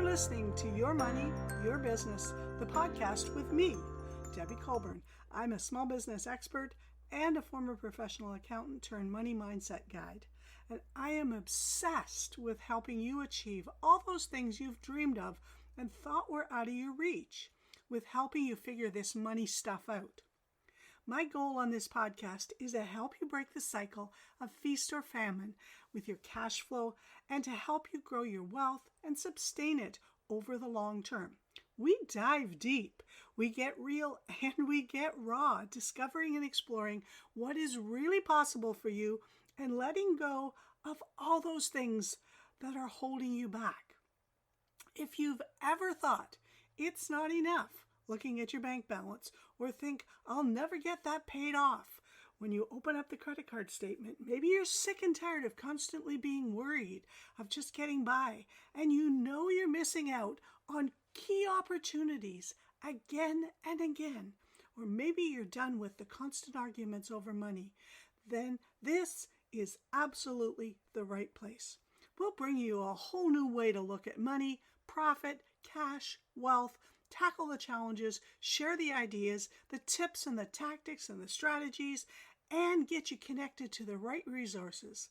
listening to Your Money, Your Business, the podcast with me, Debbie Colburn. I'm a small business expert and a former professional accountant turned money mindset guide. And I am obsessed with helping you achieve all those things you've dreamed of and thought were out of your reach, with helping you figure this money stuff out. My goal on this podcast is to help you break the cycle of feast or famine with your cash flow and to help you grow your wealth and sustain it over the long term. We dive deep, we get real, and we get raw, discovering and exploring what is really possible for you and letting go of all those things that are holding you back. If you've ever thought it's not enough looking at your bank balance or think, I'll never get that paid off, when you open up the credit card statement, maybe you're sick and tired of constantly being worried, of just getting by, and you know you're missing out on key opportunities again and again, or maybe you're done with the constant arguments over money, then this is absolutely the right place. We'll bring you a whole new way to look at money, profit, cash, wealth, tackle the challenges, share the ideas, the tips and the tactics and the strategies, and get you connected to the right resources.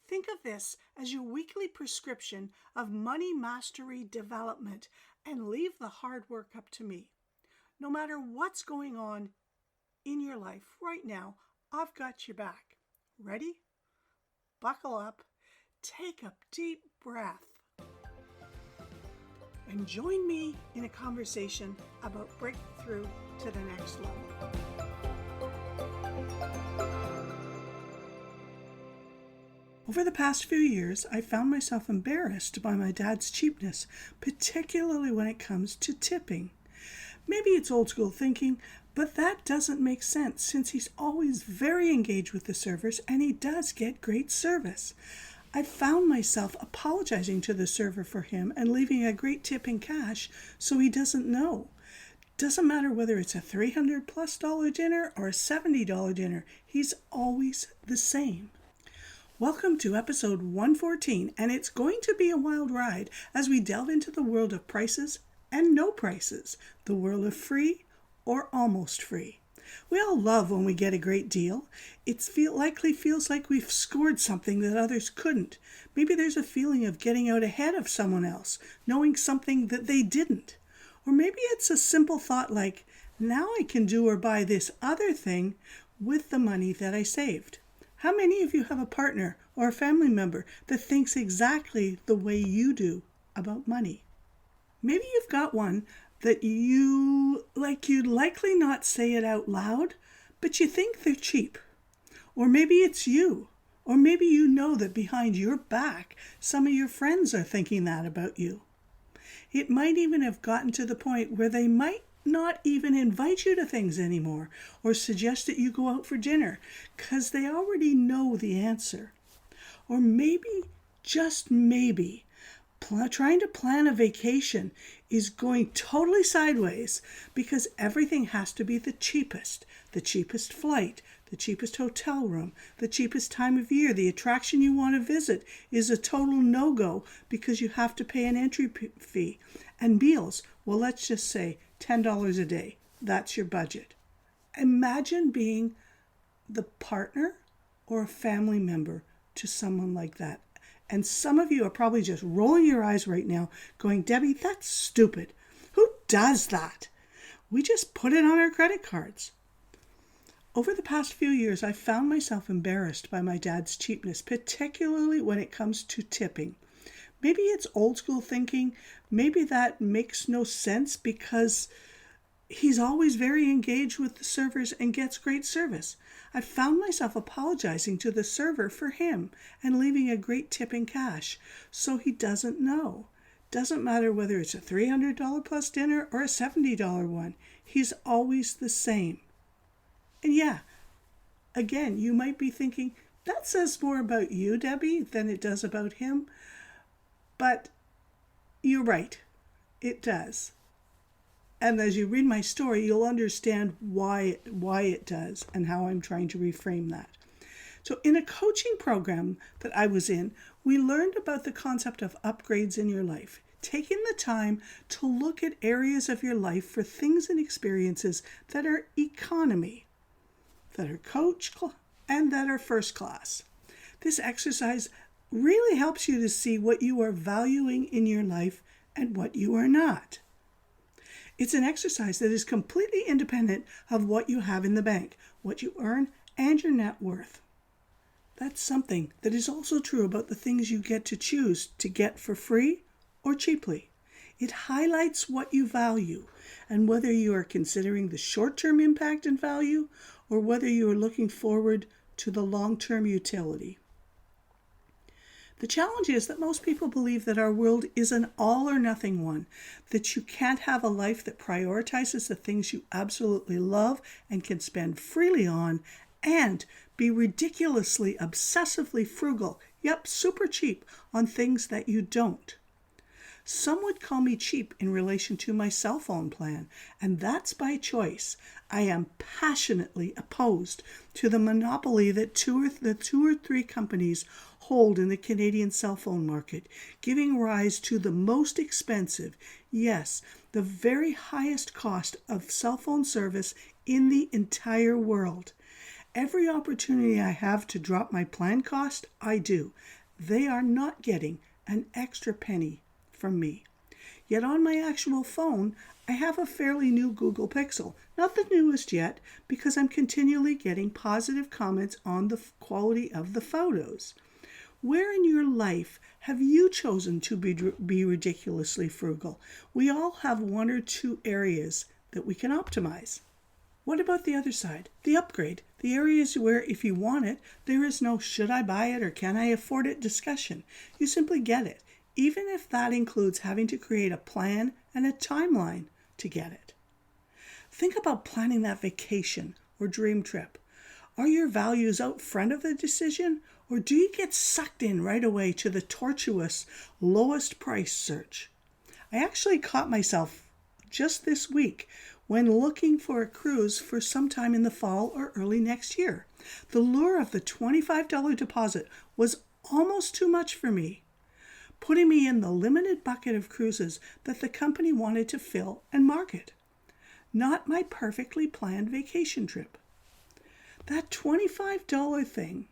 Think of this as your weekly prescription of money mastery development and leave the hard work up to me. No matter what's going on in your life right now, I've got your back. Ready? Buckle up, take a deep breath, and join me in a conversation about breaking through to the next level. Over the past few years, I found myself embarrassed by my dad's cheapness, particularly when it comes to tipping. Maybe it's old school thinking, but that doesn't make sense since he's always very engaged with the servers and he does get great service. I found myself apologizing to the server for him and leaving a great tip in cash so he doesn't know. Doesn't matter whether it's a $300+ dinner or a $70 dinner, he's always the same. Welcome to episode 114, and it's going to be a wild ride as we delve into the world of prices and no prices, the world of free or almost free. We all love when we get a great deal. It likely feels like we've scored something that others couldn't. Maybe there's a feeling of getting out ahead of someone else, knowing something that they didn't. Or maybe it's a simple thought like, now I can do or buy this other thing with the money that I saved. How many of you have a partner or a family member that thinks exactly the way you do about money? Maybe you've got one that you'd likely not say it out loud, but you think they're cheap. Or maybe it's you. Or maybe you know that behind your back, some of your friends are thinking that about you. It might even have gotten to the point where they might not even invite you to things anymore or suggest that you go out for dinner because they already know the answer. Or maybe, just maybe, trying to plan a vacation is going totally sideways because everything has to be the cheapest flight, the cheapest hotel room, the cheapest time of year. The attraction you want to visit is a total no-go because you have to pay an entry fee. And meals, well, let's just say $10 a day. That's your budget. Imagine being the partner or a family member to someone like that. And some of you are probably just rolling your eyes right now going, Debbie, that's stupid. Who does that? We just put it on our credit cards. Over the past few years, I found myself embarrassed by my dad's cheapness, particularly when it comes to tipping. Maybe it's old school thinking. Maybe that makes no sense because he's always very engaged with the servers and gets great service. I found myself apologizing to the server for him and leaving a great tip in cash so he doesn't know. Doesn't matter whether it's a $300+ dinner or a $70 one. He's always the same. And yeah, again, you might be thinking, that says more about you, Debbie, than it does about him. But you're right, it does. And as you read my story, you'll understand why it does and how I'm trying to reframe that. So in a coaching program that I was in, we learned about the concept of upgrades in your life. taking the time to look at areas of your life for things and experiences that are economy, that are coach, and that are first class. This exercise really helps you to see what you are valuing in your life and what you are not. It's an exercise that is completely independent of what you have in the bank, what you earn, and your net worth. That's something that is also true about the things you get to choose to get for free or cheaply. It highlights what you value and whether you are considering the short-term impact and value or whether you are looking forward to the long-term utility. The challenge is that most people believe that our world is an all or nothing one, that you can't have a life that prioritizes the things you absolutely love and can spend freely on, and be ridiculously, obsessively frugal, super cheap on things that you don't. Some would call me cheap in relation to my cell phone plan, and that's by choice. I am passionately opposed to the monopoly that the two or three companies hold in the Canadian cell phone market, giving rise to the most expensive, yes, the very highest cost of cell phone service in the entire world. Every opportunity I have to drop my plan cost, I do. They are not getting an extra penny from me. Yet on my actual phone, I have a fairly new Google Pixel. Not the newest yet, because I'm continually getting positive comments on the quality of the photos. Where in your life have you chosen to be ridiculously frugal? We all have one or two areas that we can optimize. What about the other side? The upgrade. The areas where if you want it, there is no should I buy it or can I afford it discussion. You simply get it, even if that includes having to create a plan and a timeline to get it. Think about planning that vacation or dream trip. Are your values out front of the decision, or do you get sucked in right away to the tortuous lowest price search? I actually caught myself just this week when looking for a cruise for sometime in the fall or early next year. The lure of the $25 deposit was almost too much for me, putting me in the limited bucket of cruises that the company wanted to fill and market. Not my perfectly planned vacation trip. That $25 thing,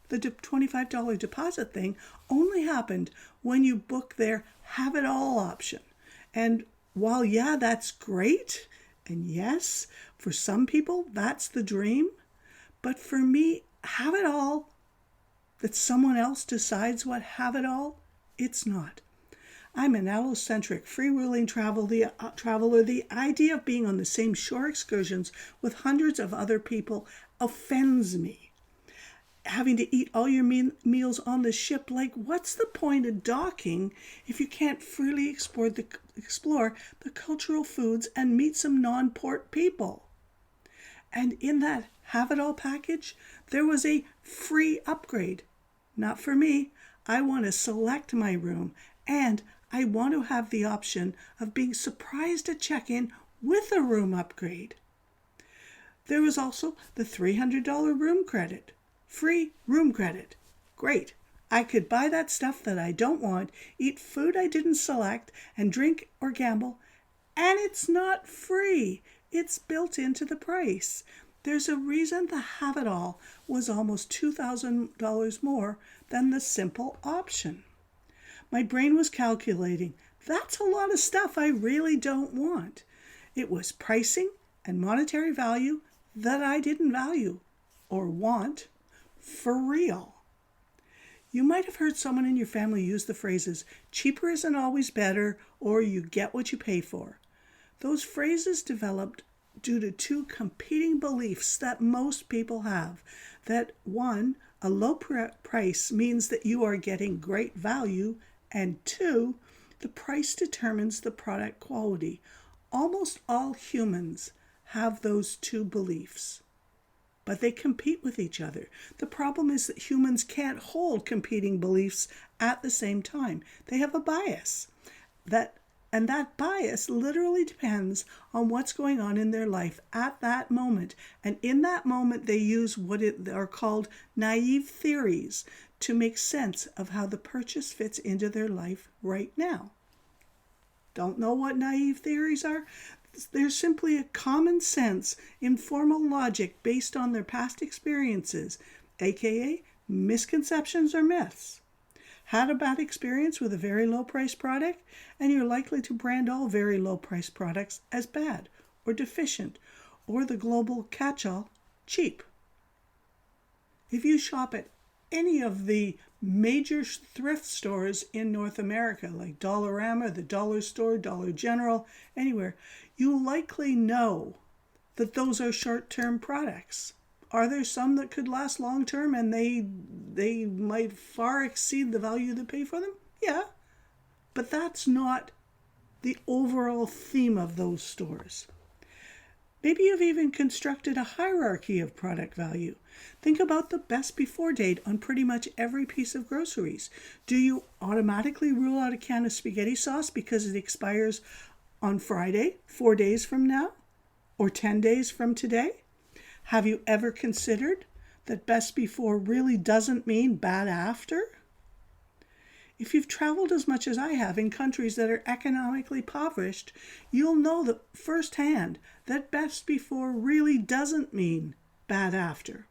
the $25 deposit thing, only happened when you book their have it all option. And while that's great, and yes, for some people that's the dream, but for me, have it all, that someone else decides what have it all, it's not. I'm an allocentric, freewheeling traveler. The idea of being on the same shore excursions with hundreds of other people offends me. Having to eat all your meals on the ship, what's the point of docking if you can't freely explore the cultural foods and meet some non-port people? And in that have-it-all package, there was a free upgrade. Not for me. I want to select my room, and I want to have the option of being surprised at check-in with a room upgrade. There was also the $300 room credit. Free room credit. Great. I could buy that stuff that I don't want, eat food I didn't select, and drink or gamble, and it's not free. It's built into the price. There's a reason the have-it-all was almost $2,000 more than the simple option. My brain was calculating, that's a lot of stuff I really don't want. It was pricing and monetary value that I didn't value or want for real. You might have heard someone in your family use the phrases, cheaper isn't always better, or you get what you pay for. Those phrases developed due to two competing beliefs that most people have. That one, a low price means that you are getting great value, and two, the price determines the product quality. Almost all humans have those two beliefs, but they compete with each other. The problem is that humans can't hold competing beliefs at the same time. They have a bias. And that bias literally depends on what's going on in their life at that moment. And in that moment, they use what are called naive theories to make sense of how the purchase fits into their life right now. Don't know what naive theories are? They're simply a common sense, informal logic based on their past experiences, aka misconceptions or myths. Had a bad experience with a very low price product, and you're likely to brand all very low price products as bad or deficient, or the global catch-all, cheap. If you shop at any of the major thrift stores in North America, like Dollarama, the Dollar Store, Dollar General, anywhere, you likely know that those are short-term products. Are there some that could last long-term and they might far exceed the value they pay for them? Yeah, but that's not the overall theme of those stores. Maybe you've even constructed a hierarchy of product value. Think about the best before date on pretty much every piece of groceries. Do you automatically rule out a can of spaghetti sauce because it expires on Friday, 4 days from now, or 10 days from today? Have you ever considered that best before really doesn't mean bad after? If you've traveled as much as I have in countries that are economically impoverished, you'll know that firsthand that best before really doesn't mean bad after.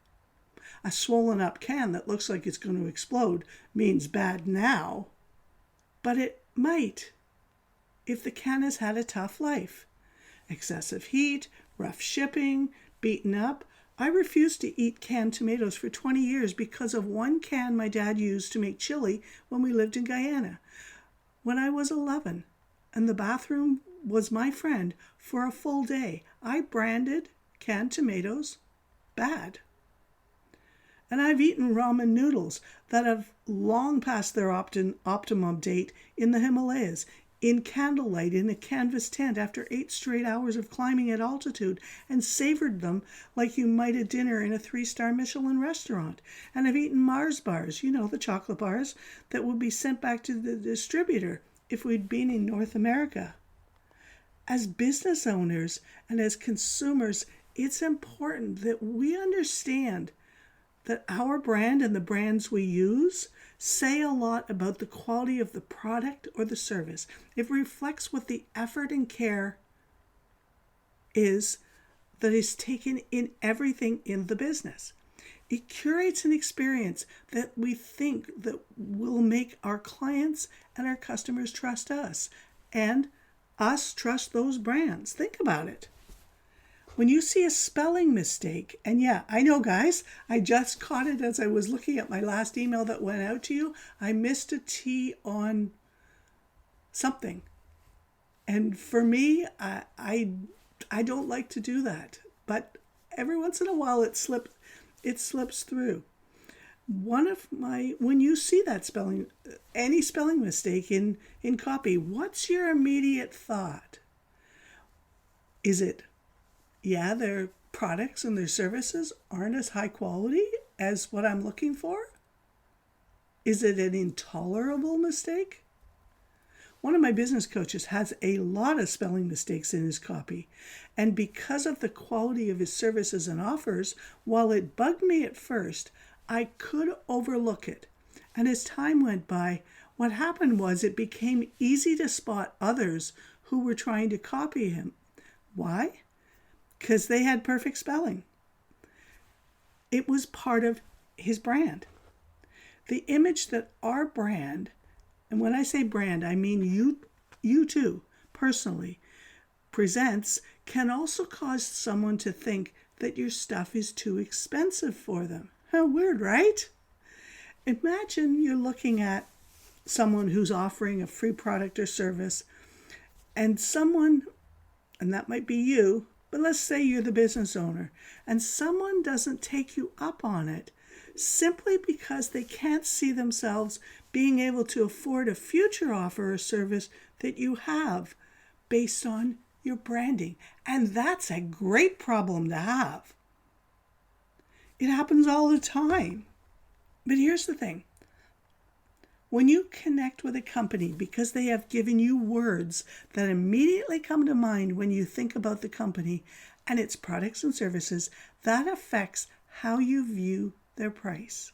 A swollen up can that looks like it's going to explode means bad now, but it might if the can has had a tough life. Excessive heat, rough shipping, beaten up. I refused to eat canned tomatoes for 20 years because of one can my dad used to make chili when we lived in Guyana when I was 11, and the bathroom was my friend for a full day. I branded canned tomatoes bad. And I've eaten ramen noodles that have long passed their optimum date in the Himalayas, in candlelight in a canvas tent after 8 straight hours of climbing at altitude, and savored them like you might a dinner in a 3-star Michelin restaurant. And I've eaten Mars bars, the chocolate bars that would be sent back to the distributor if we'd been in North America. As business owners and as consumers, it's important that we understand that our brand and the brands we use say a lot about the quality of the product or the service. It reflects what the effort and care is that is taken in everything in the business. It curates an experience that we think that will make our clients and our customers trust us, and us trust those brands. Think about it. When you see a spelling mistake, and yeah, I know, guys, I just caught it as I was looking at my last email that went out to you. I missed a T on something. And for me, I don't like to do that. But every once in a while it slips through. When you see that any spelling mistake in copy, what's your immediate thought? Is it, yeah, their products and their services aren't as high quality as what I'm looking for? Is it an intolerable mistake? One of my business coaches has a lot of spelling mistakes in his copy, and because of the quality of his services and offers, while it bugged me at first, I could overlook it. And as time went by, what happened was it became easy to spot others who were trying to copy him. Why? Because they had perfect spelling. It was part of his brand. The image that our brand, and when I say brand, I mean you too, personally, presents, can also cause someone to think that your stuff is too expensive for them. How weird, right? Imagine you're looking at someone who's offering a free product or service, and that might be you, but let's say you're the business owner, and someone doesn't take you up on it simply because they can't see themselves being able to afford a future offer or service that you have based on your branding. And that's a great problem to have. It happens all the time. But here's the thing. When you connect with a company because they have given you words that immediately come to mind when you think about the company and its products and services, that affects how you view their price.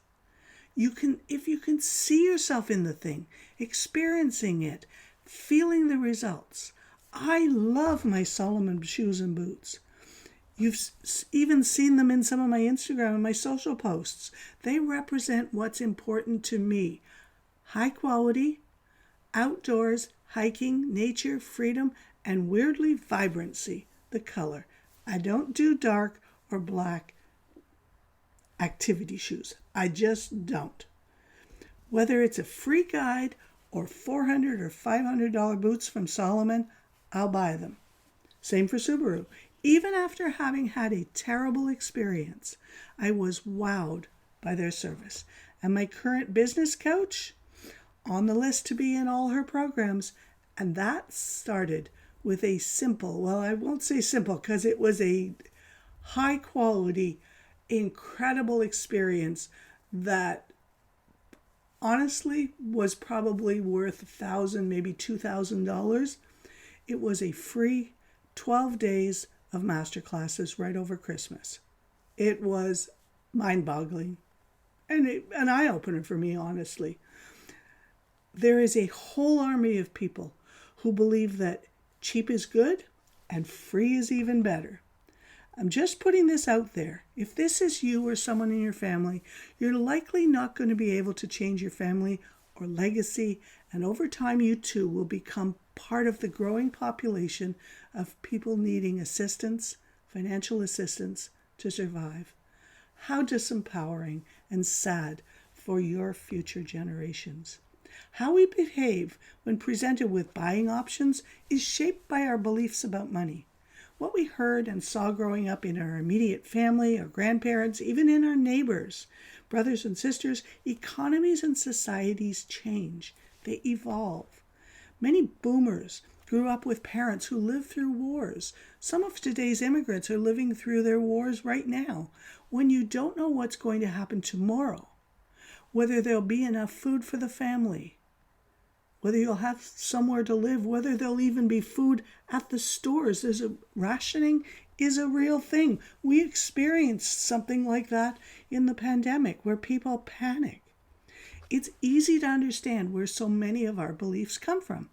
If you can see yourself in the thing, experiencing it, feeling the results. I love my Solomon shoes and boots. You've even seen them in some of my Instagram and my social posts. They represent what's important to me. High quality, outdoors, hiking, nature, freedom, and weirdly vibrancy, the color. I don't do dark or black activity shoes. I just don't. Whether it's a free guide or $400 or $500 boots from Solomon, I'll buy them. Same for Subaru. Even after having had a terrible experience, I was wowed by their service. And my current business coach, on the list to be in all her programs, and that started with a simple, well, I won't say simple because it was a high quality, incredible experience that honestly was probably worth $1,000, maybe $2,000. It was a free 12 days of masterclasses right over Christmas. It was mind-boggling and an eye-opener for me, honestly. There is a whole army of people who believe that cheap is good and free is even better. I'm just putting this out there. If this is you or someone in your family, you're likely not going to be able to change your family or legacy, and over time you too will become part of the growing population of people needing assistance, financial assistance to survive. How disempowering and sad for your future generations. How we behave when presented with buying options is shaped by our beliefs about money. What we heard and saw growing up in our immediate family, our grandparents, even in our neighbors, brothers and sisters, economies and societies change. They evolve. Many boomers grew up with parents who lived through wars. Some of today's immigrants are living through their wars right now. When you don't know what's going to happen tomorrow, whether there'll be enough food for the family, whether you'll have somewhere to live, whether there'll even be food at the stores. Rationing is a real thing. We experienced something like that in the pandemic where people panic. It's easy to understand where so many of our beliefs come from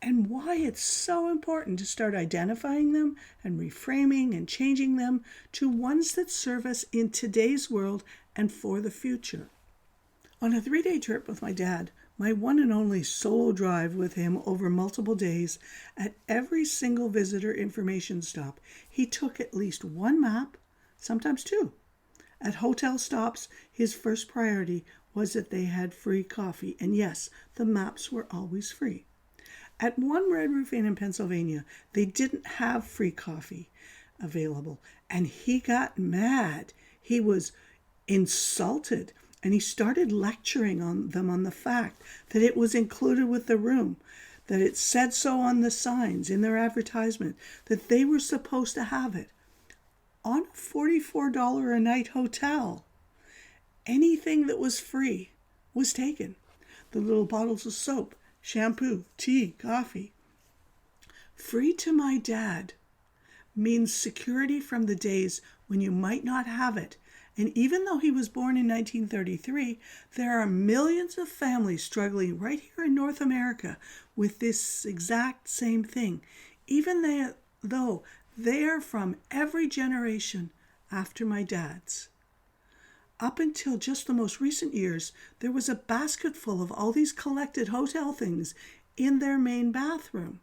and why it's so important to start identifying them and reframing and changing them to ones that serve us in today's world and for the future. On a 3-day trip with my dad, my one and only solo drive with him over multiple days, at every single visitor information stop, he took at least one map, sometimes two. At hotel stops, his first priority was that they had free coffee, and yes, the maps were always free. At one Red Roof Inn in Pennsylvania, they didn't have free coffee available, and he got mad. He was insulted. And he started lecturing on them on the fact that it was included with the room, that it said so on the signs in their advertisement, that they were supposed to have it. On a $44 a night hotel, anything that was free was taken. The little bottles of soap, shampoo, tea, coffee. Free to my dad means security from the days when you might not have it. And even though he was born in 1933, there are millions of families struggling right here in North America with this exact same thing, even though they are from every generation after my dad's. Up until just the most recent years, there was a basket full of all these collected hotel things in their main bathroom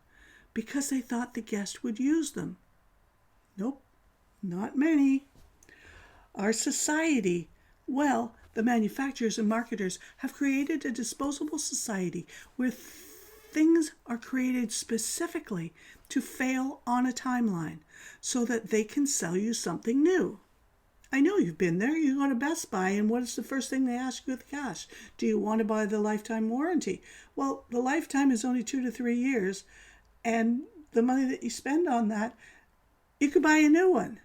because they thought the guest would use them. Nope, not many. Our society, well, the manufacturers and marketers have created a disposable society where things are created specifically to fail on a timeline so that they can sell you something new. I know you've been there. You go to Best Buy, and what is the first thing they ask you with cash? Do you want to buy the lifetime warranty? Well, the lifetime is only 2 to 3 years, and the money that you spend on that, you could buy a new one.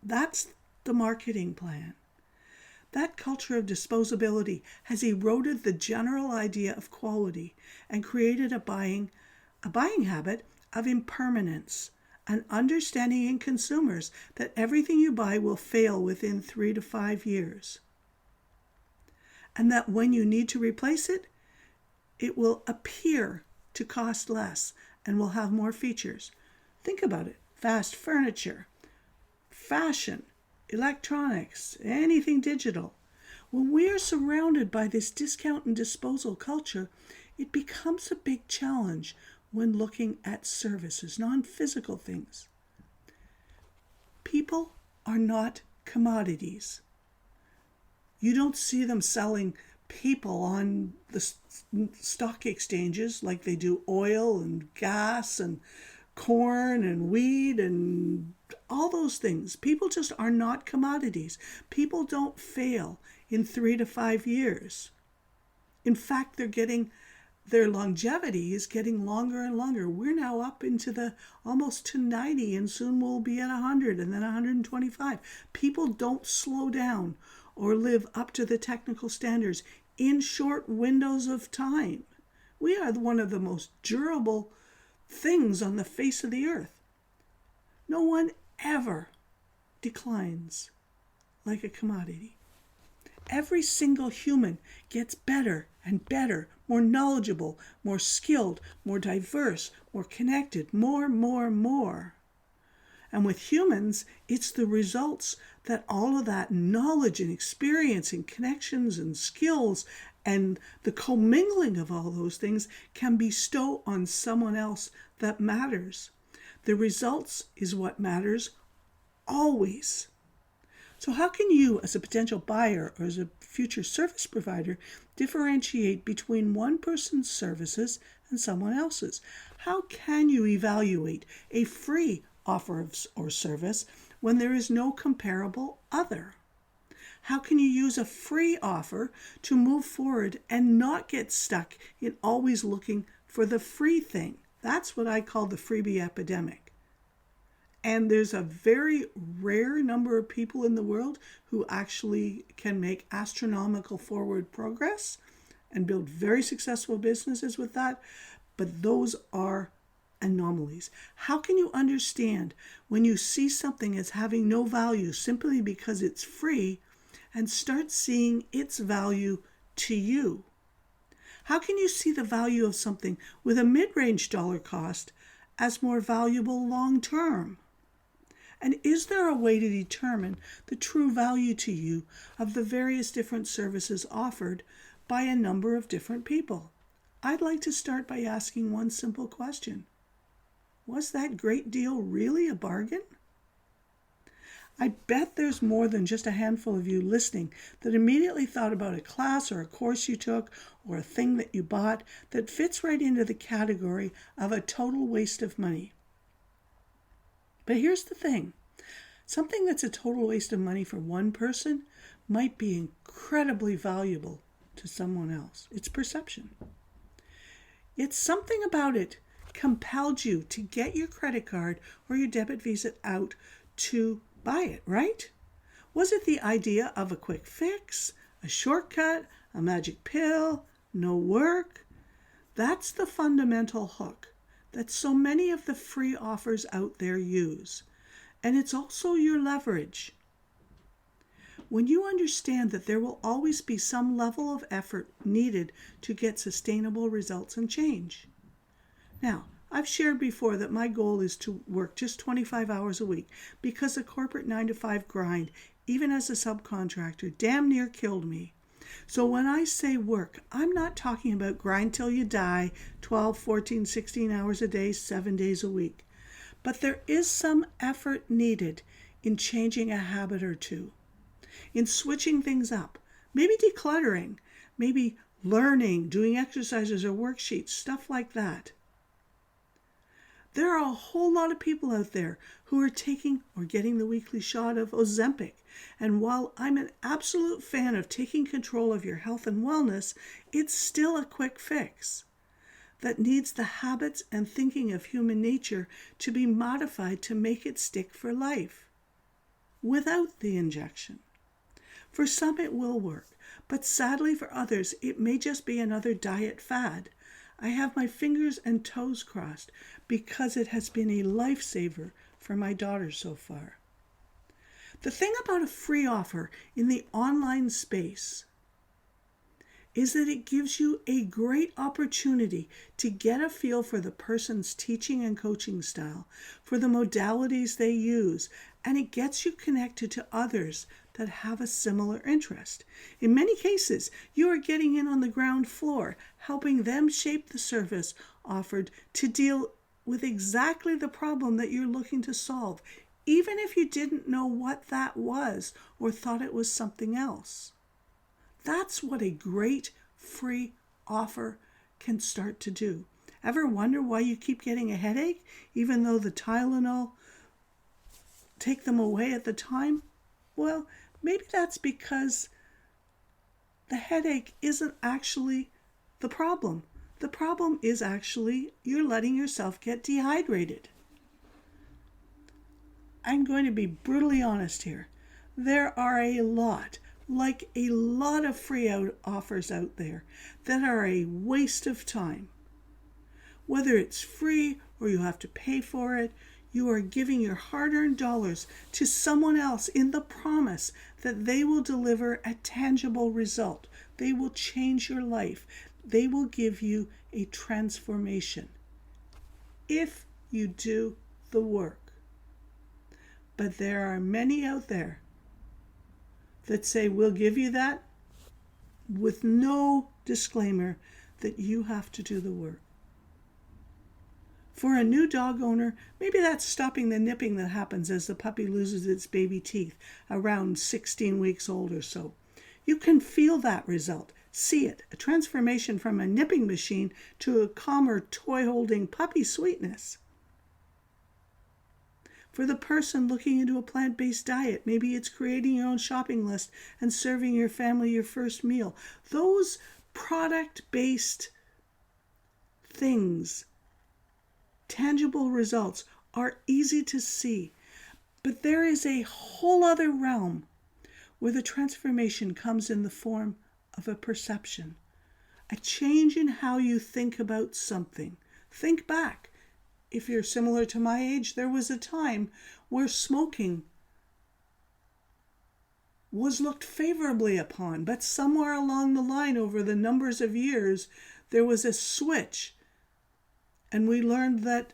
That's the marketing plan. That culture of disposability has eroded the general idea of quality and created a buying habit of impermanence, an understanding in consumers that everything you buy will fail within 3 to 5 years. And that when you need to replace it, it will appear to cost less and will have more features. Think about it. Fast furniture, fashion, electronics, anything digital. When we are surrounded by this discount and disposal culture, it becomes a big challenge when looking at services, non-physical things. People are not commodities. You don't see them selling people on the stock exchanges like they do oil and gas and corn and wheat and all those things. People just are not commodities. People don't fail in 3 to 5 years. In fact, their longevity is getting longer and longer. We're now up into the almost to 90, and soon we'll be at 100 and then 125. People don't slow down or live up to the technical standards in short windows of time. We are one of the most durable things on the face of the earth. No one ever declines like a commodity. Every single human gets better and better, more knowledgeable, more skilled, more diverse, more connected, more. And with humans, it's the results that all of that knowledge and experience and connections and skills and the commingling of all those things can bestow on someone else that matters. The results is what matters always. So how can you, as a potential buyer or as a future service provider, differentiate between one person's services and someone else's? How can you evaluate a free offer or service when there is no comparable other? How can you use a free offer to move forward and not get stuck in always looking for the free thing? That's what I call the freebie epidemic. And there's a very rare number of people in the world who actually can make astronomical forward progress and build very successful businesses with that. But those are anomalies. How can you understand when you see something as having no value simply because it's free and start seeing its value to you? How can you see the value of something with a mid-range dollar cost as more valuable long term? And is there a way to determine the true value to you of the various different services offered by a number of different people? I'd like to start by asking one simple question. Was that great deal really a bargain? I bet there's more than just a handful of you listening that immediately thought about a class or a course you took or a thing that you bought that fits right into the category of a total waste of money. But here's the thing. Something that's a total waste of money for one person might be incredibly valuable to someone else. It's perception. It's something about it compelled you to get your credit card or your debit Visa out to buy it, right? Was it the idea of a quick fix, a shortcut, a magic pill, no work? That's the fundamental hook that so many of the free offers out there use. And it's also your leverage. When you understand that there will always be some level of effort needed to get sustainable results and change. Now, I've shared before that my goal is to work just 25 hours a week because the corporate 9-to-5 grind, even as a subcontractor, damn near killed me. So when I say work, I'm not talking about grind till you die, 12, 14, 16 hours a day, 7 days a week. But there is some effort needed in changing a habit or two, in switching things up, maybe decluttering, maybe learning, doing exercises or worksheets, stuff like that. There are a whole lot of people out there who are taking or getting the weekly shot of Ozempic. And while I'm an absolute fan of taking control of your health and wellness, it's still a quick fix that needs the habits and thinking of human nature to be modified to make it stick for life without the injection. For some it will work, but sadly for others it may just be another diet fad. I have my fingers and toes crossed because it has been a lifesaver for my daughter so far. The thing about a free offer in the online space is that it gives you a great opportunity to get a feel for the person's teaching and coaching style, for the modalities they use, and it gets you connected to others that have a similar interest. In many cases, you are getting in on the ground floor, helping them shape the service offered to deal with exactly the problem that you're looking to solve, even if you didn't know what that was or thought it was something else. That's what a great free offer can start to do. Ever wonder why you keep getting a headache, even though the Tylenol take them away at the time? Well, maybe that's because the headache isn't actually the problem. The problem is actually you're letting yourself get dehydrated. I'm going to be brutally honest here. There are a lot of free offers out there that are a waste of time. Whether it's free or you have to pay for it, you are giving your hard-earned dollars to someone else in the promise that they will deliver a tangible result. They will change your life. They will give you a transformation if you do the work. But there are many out there that say, we'll give you that, with no disclaimer that you have to do the work. For a new dog owner, maybe that's stopping the nipping that happens as the puppy loses its baby teeth around 16 weeks old or so. You can feel that result, see it, a transformation from a nipping machine to a calmer, toy-holding puppy sweetness. For the person looking into a plant-based diet, maybe it's creating your own shopping list and serving your family your first meal. Those product-based things, tangible results, are easy to see. But there is a whole other realm where the transformation comes in the form of a perception, a change in how you think about something. Think back. If you're similar to my age, there was a time where smoking was looked favorably upon, but somewhere along the line over the numbers of years, there was a switch. And we learned that,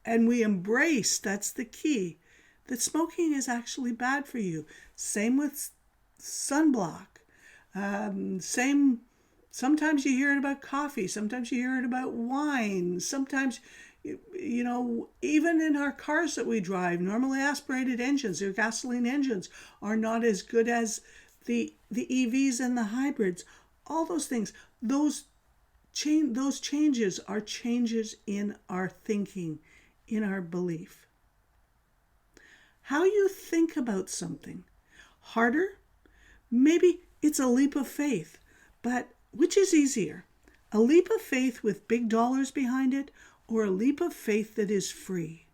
and we embraced, that's the key, that smoking is actually bad for you. Same with sunblock. Sometimes you hear it about coffee. Sometimes you hear it about wine. Sometimes, even in our cars that we drive, normally aspirated engines or gasoline engines are not as good as the EVs and the hybrids. All those things, those changes are changes in our thinking, in our belief. How you think about something. Harder? Maybe it's a leap of faith, but which is easier? A leap of faith with big dollars behind it, or a leap of faith that is free?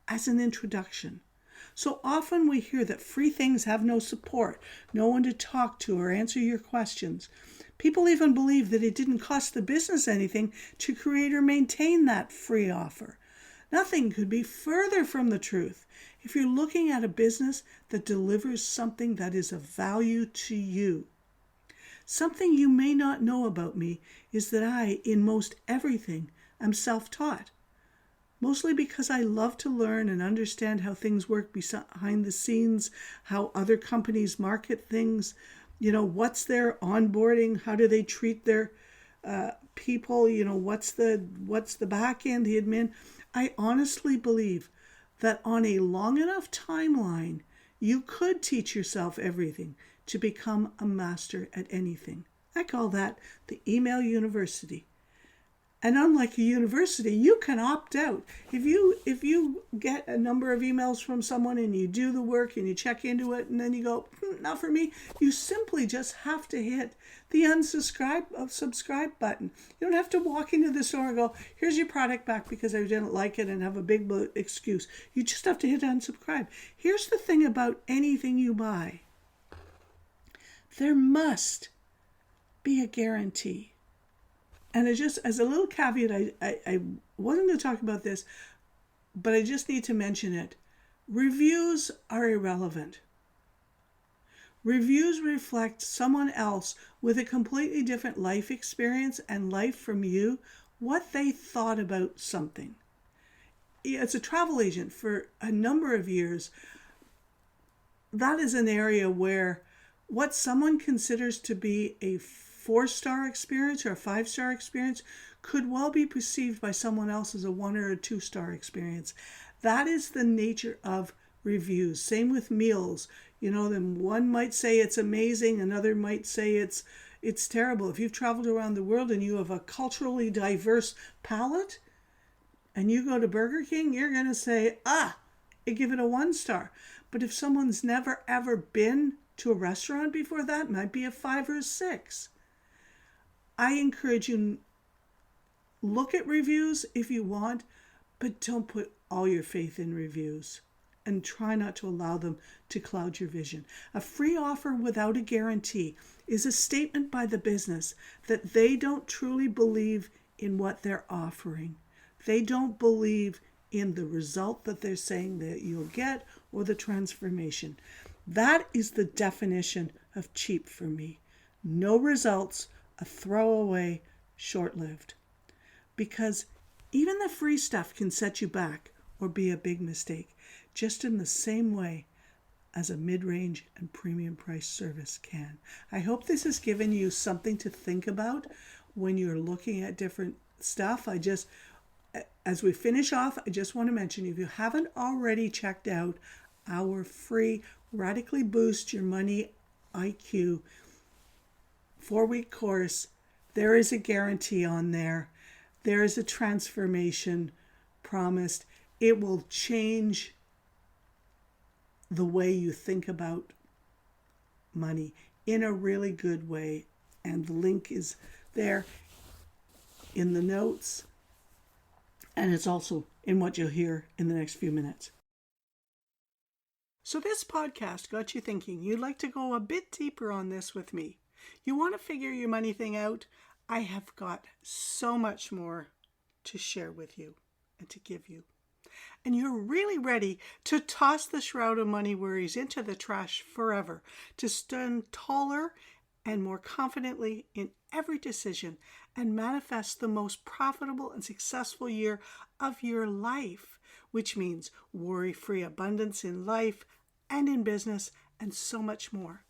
As an introduction. So often we hear that free things have no support, no one to talk to or answer your questions. People even believe that it didn't cost the business anything to create or maintain that free offer. Nothing could be further from the truth. If you're looking at a business that delivers something that is of value to you. Something you may not know about me is that I, in most everything, am self-taught. Mostly because I love to learn and understand how things work behind the scenes, how other companies market things, what's their onboarding, how do they treat their people, what's the back end, the admin. I honestly believe that on a long enough timeline, you could teach yourself everything to become a master at anything. I call that the email university. And unlike a university, you can opt out. If you get a number of emails from someone and you do the work and you check into it and then you go, not for me, you simply just have to hit the subscribe button. You don't have to walk into the store and go, here's your product back because I didn't like it and have a big excuse. You just have to hit unsubscribe. Here's the thing about anything you buy. There must be a guarantee. And just as a little caveat, I wasn't going to talk about this, but I just need to mention it. Reviews are irrelevant. Reviews reflect someone else with a completely different life experience and life from you, what they thought about something. As a travel agent for a number of years, that is an area where what someone considers to be a 4-star experience or a 5-star experience could well be perceived by someone else as a 1 or a 2-star experience. That is the nature of reviews. Same with meals. Then one might say it's amazing, another might say it's terrible. If you've traveled around the world and you have a culturally diverse palate and you go to Burger King, you're going to say, give it a 1-star. But if someone's never ever been to a restaurant before, that might be a 5 or a 6. I encourage you, look at reviews if you want, but don't put all your faith in reviews and try not to allow them to cloud your vision. A free offer without a guarantee is a statement by the business that they don't truly believe in what they're offering. They don't believe in the result that they're saying that you'll get or the transformation. That is the definition of cheap for me. No results, a throwaway, short-lived. Because even the free stuff can set you back or be a big mistake, just in the same way as a mid-range and premium price service can. I hope this has given you something to think about when you're looking at different stuff. As we finish off, I just want to mention, if you haven't already checked out our free Radically Boost Your Money IQ 4-week course, there is a guarantee on there. There is a transformation promised. It will change the way you think about money in a really good way. And the link is there in the notes. And it's also in what you'll hear in the next few minutes. So this podcast got you thinking you'd like to go a bit deeper on this with me. You want to figure your money thing out? I have got so much more to share with you and to give you. And you're really ready to toss the shroud of money worries into the trash forever, to stand taller and more confidently in every decision and manifest the most profitable and successful year of your life, which means worry-free abundance in life and in business and so much more.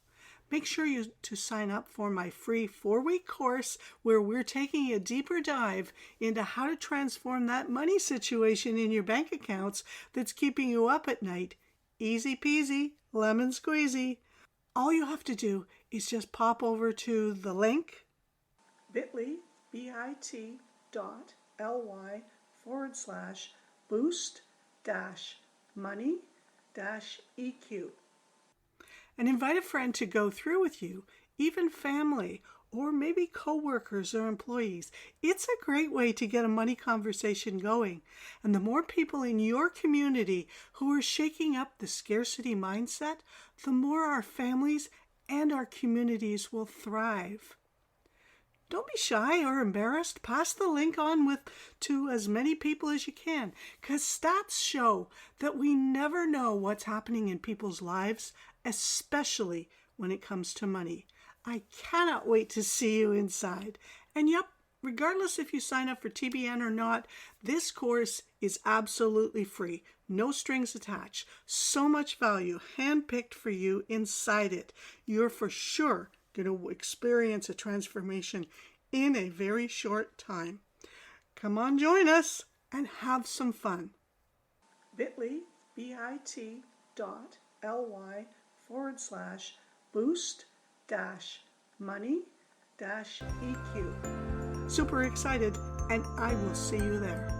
Make sure to sign up for my free 4-week course where we're taking a deeper dive into how to transform that money situation in your bank accounts that's keeping you up at night. Easy peasy, lemon squeezy. All you have to do is just pop over to the link, bit.ly/boost-money-EQ. And invite a friend to go through with you, even family, or maybe coworkers or employees. It's a great way to get a money conversation going. And the more people in your community who are shaking up the scarcity mindset, the more our families and our communities will thrive. Don't be shy or embarrassed. Pass the link on to as many people as you can, because stats show that we never know what's happening in people's lives, especially when it comes to money. I cannot wait to see you inside. And yep, regardless if you sign up for TBN or not, this course is absolutely free. No strings attached. So much value handpicked for you inside it. You're for sure going to experience a transformation in a very short time. Come on, join us and have some fun. bit.ly/boost-money-EQ. Super excited, and I will see you there.